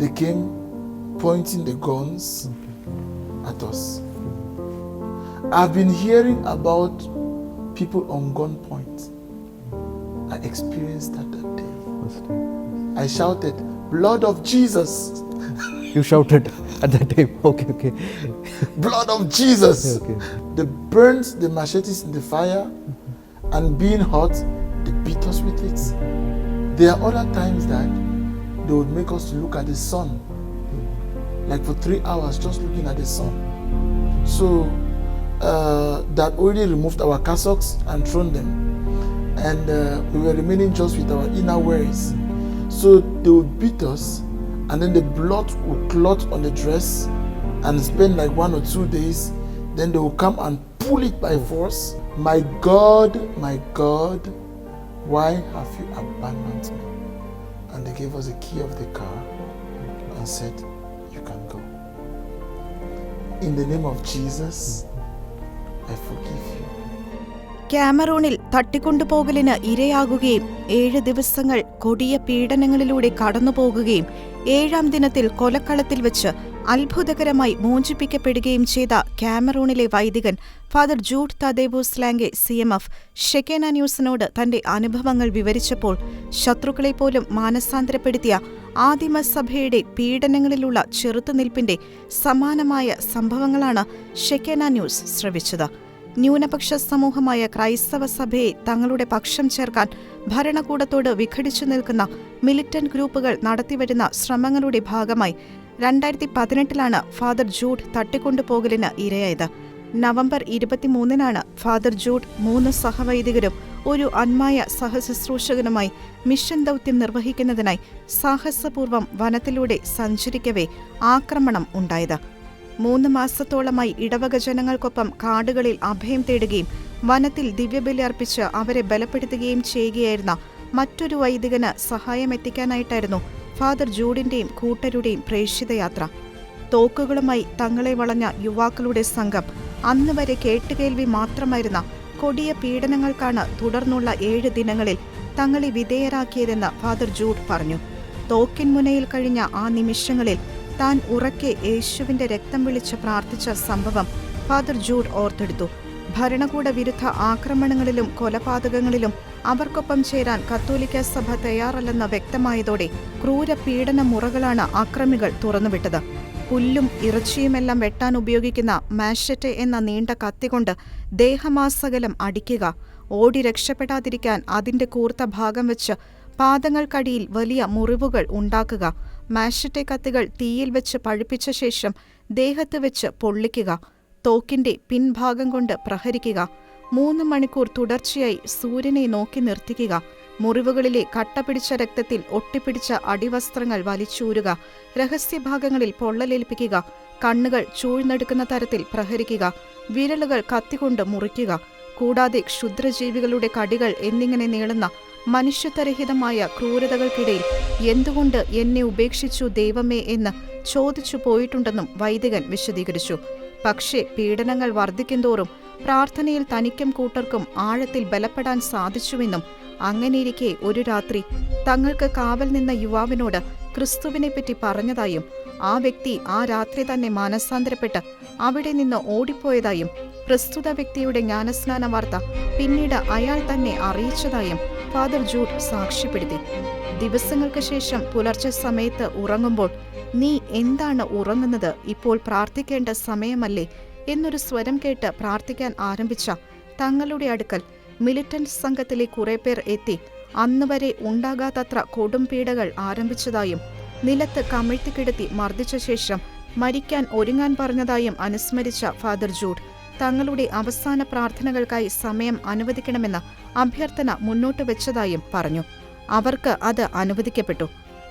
They came pointing the guns at us. I've been hearing about people on gunpoint. I experienced that day. I shouted, "Blood of Jesus!" You shouted at that time. Okay. Blood of Jesus! Okay. They burnt the machetes in the fire, and being hot, they beat us with it. There are other times that they would make us look at the sun, like for 3 hours, just looking at the sun. So that already removed our cassocks and thrown them, and we were remaining just with our inner wears. So they would beat us, and then the blood would clot on the dress and spend like 1 or 2 days. Then they would come and pull it by force. My God, why have you abandoned me? And they gave us a key of the car and said, "You can go. In the name of Jesus, I forgive you." കാമറൂണിൽ തട്ടിക്കൊണ്ടുപോകലിന് ഇരയാകുകയും 7 ദിവസങ്ങൾ കൊടിയ പീഡനങ്ങളിലൂടെ കടന്നുപോകുകയും 7-ാം ദിനത്തിൽ കൊലക്കളത്തിൽ വെച്ച് അത്ഭുതകരമായി മോചിപ്പിക്കപ്പെടുകയും ചെയ്ത കാമറൂണിലെ വൈദികൻ father Jude Thadevus ലാംഗെ CMF ഷെക്കേന ന്യൂസിനോട് തന്റെ അനുഭവങ്ങൾ വിവരിച്ചപ്പോൾ ശത്രുക്കളെപ്പോലും മാനസാന്തരപ്പെടുത്തിയ ആദിമസഭയുടെ പീഡനങ്ങളിലുള്ള ചെറുത്തുനിൽപ്പിന്റെ സമാനമായ സംഭവങ്ങളാണ് ഷെക്കേന ന്യൂസ് ശ്രവിച്ചത്. ന്യൂനപക്ഷ സമൂഹമായ ക്രൈസ്തവ സഭയെ തങ്ങളുടെ പക്ഷം ചേർക്കാൻ ഭരണകൂടത്തോട് വിഘടിച്ചു നിൽക്കുന്ന മിലിറ്റന്റ് ഗ്രൂപ്പുകൾ നടത്തിവരുന്ന ശ്രമങ്ങളുടെ ഭാഗമായി 2018 ഫാദർ ജൂഡ് തട്ടിക്കൊണ്ടുപോകലിന് ഇരയായത്. നവംബർ 23 ഫാദർ ജൂഡ് 3 സഹവൈദികരും ഒരു അന്മായ സഹശുശ്രൂഷകനുമായി മിഷൻ ദൗത്യം നിർവഹിക്കുന്നതിനായി സാഹസപൂർവ്വം വനത്തിലൂടെ സഞ്ചരിക്കവേ ആക്രമണം ഉണ്ടായത്. 3 മാസത്തോളമായി ഇടവക ജനങ്ങൾക്കൊപ്പം കാടുകളിൽ അഭയം തേടുകയും വനത്തിൽ ദിവ്യബലി അർപ്പിച്ച് അവരെ ബലപ്പെടുത്തുകയും ചെയ്യുകയായിരുന്ന മറ്റൊരു വൈദികന് സഹായമെത്തിക്കാനായിട്ടായിരുന്നു ഫാദർ ജൂഡിന്റെയും കൂട്ടരുടെയും പ്രേക്ഷിതയാത്ര. തോക്കുകളുമായി തങ്ങളെ വളഞ്ഞ യുവാക്കളുടെ സംഘം അന്ന് വരെ കേട്ടുകേൾവി മാത്രമായിരുന്ന കൊടിയ പീഡനങ്ങൾക്കാണ് തുടർന്നുള്ള 7 ദിനങ്ങളിൽ തങ്ങളെ വിധേയരാക്കിയതെന്ന് ഫാദർ ജൂഡ് പറഞ്ഞു. തോക്കിൻ മുനയിൽ കഴിഞ്ഞ ആ നിമിഷങ്ങളിൽ താൻ ഉറക്കെ യേശുവിന്റെ രക്തം വിളിച്ച് പ്രാർത്ഥിച്ച സംഭവം ഫാദർ ജൂഡ് ഓർത്തെടുത്തു. ഭരണകൂട വിരുദ്ധ ആക്രമണങ്ങളിലും കൊലപാതകങ്ങളിലും അവർക്കൊപ്പം ചേരാൻ കത്തോലിക്ക സഭ തയ്യാറല്ലെന്ന് വ്യക്തമായതോടെ ക്രൂര പീഡന മുറകളാണ് ആക്രമികൾ തുറന്നുവിട്ടത്. പുല്ലും ഇറച്ചിയുമെല്ലാം വെട്ടാൻ ഉപയോഗിക്കുന്ന മാഷറ്റെ എന്ന നീണ്ട കത്തികൊണ്ട് ദേഹമാസകലം അടിക്കുക, ഓടി രക്ഷപ്പെടാതിരിക്കാൻ അതിന്റെ കൂർത്ത ഭാഗം വെച്ച് പാദങ്ങൾക്കടിയിൽ വലിയ മുറിവുകൾ ഉണ്ടാക്കുക, മാഷറ്റെ കത്തികൾ തീയിൽ വെച്ച് പഴുപ്പിച്ച ശേഷം ദേഹത്ത് വെച്ച് പൊള്ളിക്കുക, തോക്കിന്റെ പിൻഭാഗം കൊണ്ട് പ്രഹരിക്കുക, 3 മണിക്കൂർ തുടർച്ചയായി സൂര്യനെ നോക്കി നിർത്തിക്കുക, മുറിവുകളിലെ കട്ടപിടിച്ച രക്തത്തിൽ ഒട്ടിപ്പിടിച്ച അടിവസ്ത്രങ്ങൾ വലിച്ചൂരുക, രഹസ്യഭാഗങ്ങളിൽ പൊള്ളലേൽപ്പിക്കുക, കണ്ണുകൾ ചൂഴ്ന്നെടുക്കുന്ന തരത്തിൽ പ്രഹരിക്കുക, വിരലുകൾ കത്തികൊണ്ട് മുറിക്കുക, കൂടാതെ ക്ഷുദ്രജീവികളുടെ കടികൾ എന്നിങ്ങനെ നീളുന്ന മനുഷ്യത്വരഹിതമായ ക്രൂരതകൾക്കിടയിൽ എന്തുകൊണ്ട് എന്നെ ഉപേക്ഷിച്ചു ദൈവമേ എന്ന് ചോദിച്ചു പോയിട്ടുണ്ടെന്നും വൈദികൻ വിശദീകരിച്ചു. പക്ഷേ പീഡനങ്ങൾ വർദ്ധിക്കുന്തോറും പ്രാർത്ഥനയിൽ തനിക്കും കൂട്ടർക്കും ആഴത്തിൽ ബലപ്പെടാൻ സാധിച്ചുവെന്നും അങ്ങനെയിരിക്കെ ഒരു രാത്രി തങ്ങൾക്ക് കാവൽ നിന്ന യുവാവിനോട് ക്രിസ്തുവിനെപ്പറ്റി പറഞ്ഞതായും ആ വ്യക്തി ആ രാത്രി തന്നെ മാനസാന്തരപ്പെട്ട് അവിടെ നിന്ന് ഓടിപ്പോയതായും പ്രസ്തുത വ്യക്തിയുടെ ജ്ഞാനസ്നാന വാർത്ത പിന്നീട് അയാൾ തന്നെ അറിയിച്ചതായും ഫാദർ ജൂഡ് സാക്ഷ്യപ്പെടുത്തി. ദിവസങ്ങൾക്ക് ശേഷം പുലർച്ചെ സമയത്ത് ഉറങ്ങുമ്പോൾ "നീ എന്താണ് ഉറങ്ങുന്നത്? ഇപ്പോൾ പ്രാർത്ഥിക്കേണ്ട സമയമല്ലേ?" എന്നൊരു സ്വരം കേട്ട് പ്രാർത്ഥിക്കാൻ ആരംഭിച്ച തങ്ങളുടെ അടുക്കൽ മിലിറ്റന്റ് സംഘത്തിലെ കുറെ പേർ എത്തി അന്നുവരെ ഉണ്ടാകാത്തത്ര കൊടും പീഡകൾ ആരംഭിച്ചതായും നിലത്ത് കമിഴ്ത്തിക്കിടത്തി മർദ്ദിച്ച ശേഷം മരിക്കാൻ ഒരുങ്ങാൻ പറഞ്ഞതായും അനുസ്മരിച്ച ഫാദർ ജൂഡ് തങ്ങളുടെ അവസാന പ്രാർത്ഥനകൾക്കായി സമയം അനുവദിക്കണമെന്ന അഭ്യർത്ഥന മുന്നോട്ട് വെച്ചതായും പറഞ്ഞു. അവർക്ക് അത് അനുവദിക്കപ്പെട്ടു.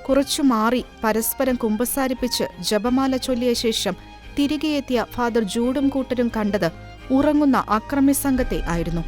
കുറച്ചു മാറി പരസ്പരം കുമ്പസാരിപ്പിച്ച് ജപമാല ചൊല്ലിയ ശേഷം തിരികെ എത്തിയ ഫാദർ ജൂഡും കൂട്ടരും കണ്ടത് ഉറങ്ങുന്ന അക്രമി സംഘത്തെ ആയിരുന്നു.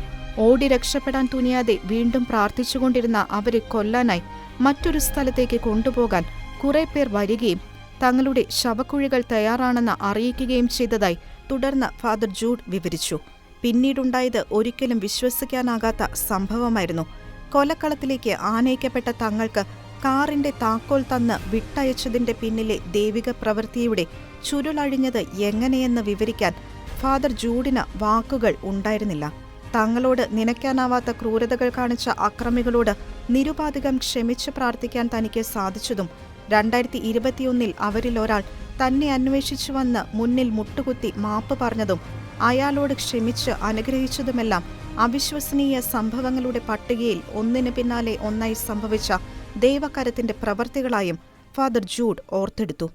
ഓടി രക്ഷപ്പെടാൻ തുനിയാതെ വീണ്ടും പ്രാർത്ഥിച്ചുകൊണ്ടിരുന്ന അവരെ കൊല്ലാനായി മറ്റൊരു സ്ഥലത്തേക്ക് കൊണ്ടുപോകാൻ കുറെ പേർ വരികയും തങ്ങളുടെ ശവക്കുഴികൾ തയ്യാറാണെന്ന് അറിയിക്കുകയും ചെയ്തതായി തുടർന്ന് ഫാദർ ജൂഡ് വിവരിച്ചു. പിന്നീടുണ്ടായത് ഒരിക്കലും വിശ്വസിക്കാനാകാത്ത സംഭവമായിരുന്നു. കൊലക്കളത്തിലേക്ക് ആനയിക്കപ്പെട്ട തങ്ങൾക്ക് കാറിന്റെ താക്കോൽ തന്ന് വിട്ടയച്ചതിന്റെ പിന്നിലെ ദൈവിക പ്രവൃത്തിയുടെ ചുരുളഴിഞ്ഞത് എങ്ങനെയെന്ന് വിവരിക്കാൻ ഫാദർ ജൂഡിന് വാക്കുകൾ ഉണ്ടായിരുന്നില്ല. തങ്ങളോട് നിനയ്ക്കാനാവാത്ത ക്രൂരതകൾ കാണിച്ച അക്രമികളോട് നിരുപാധികം ക്ഷമിച്ച് പ്രാർത്ഥിക്കാൻ തനിക്ക് സാധിച്ചതും 2021 അവരിൽ ഒരാൾ തന്നെ അന്വേഷിച്ചു വന്ന് മുന്നിൽ മുട്ടുകുത്തി മാപ്പ് പറഞ്ഞതും അയാളോട് ക്ഷമിച്ച് അനുഗ്രഹിച്ചതുമെല്ലാം അവിശ്വസനീയ സംഭവങ്ങളുടെ പട്ടികയിൽ ഒന്നിനു പിന്നാലെ ഒന്നായി സംഭവിച്ച ദൈവകരത്തിന്റെ പ്രവർത്തികളായും ഫാദർ ജൂഡ് ഓർത്തെടുത്തു.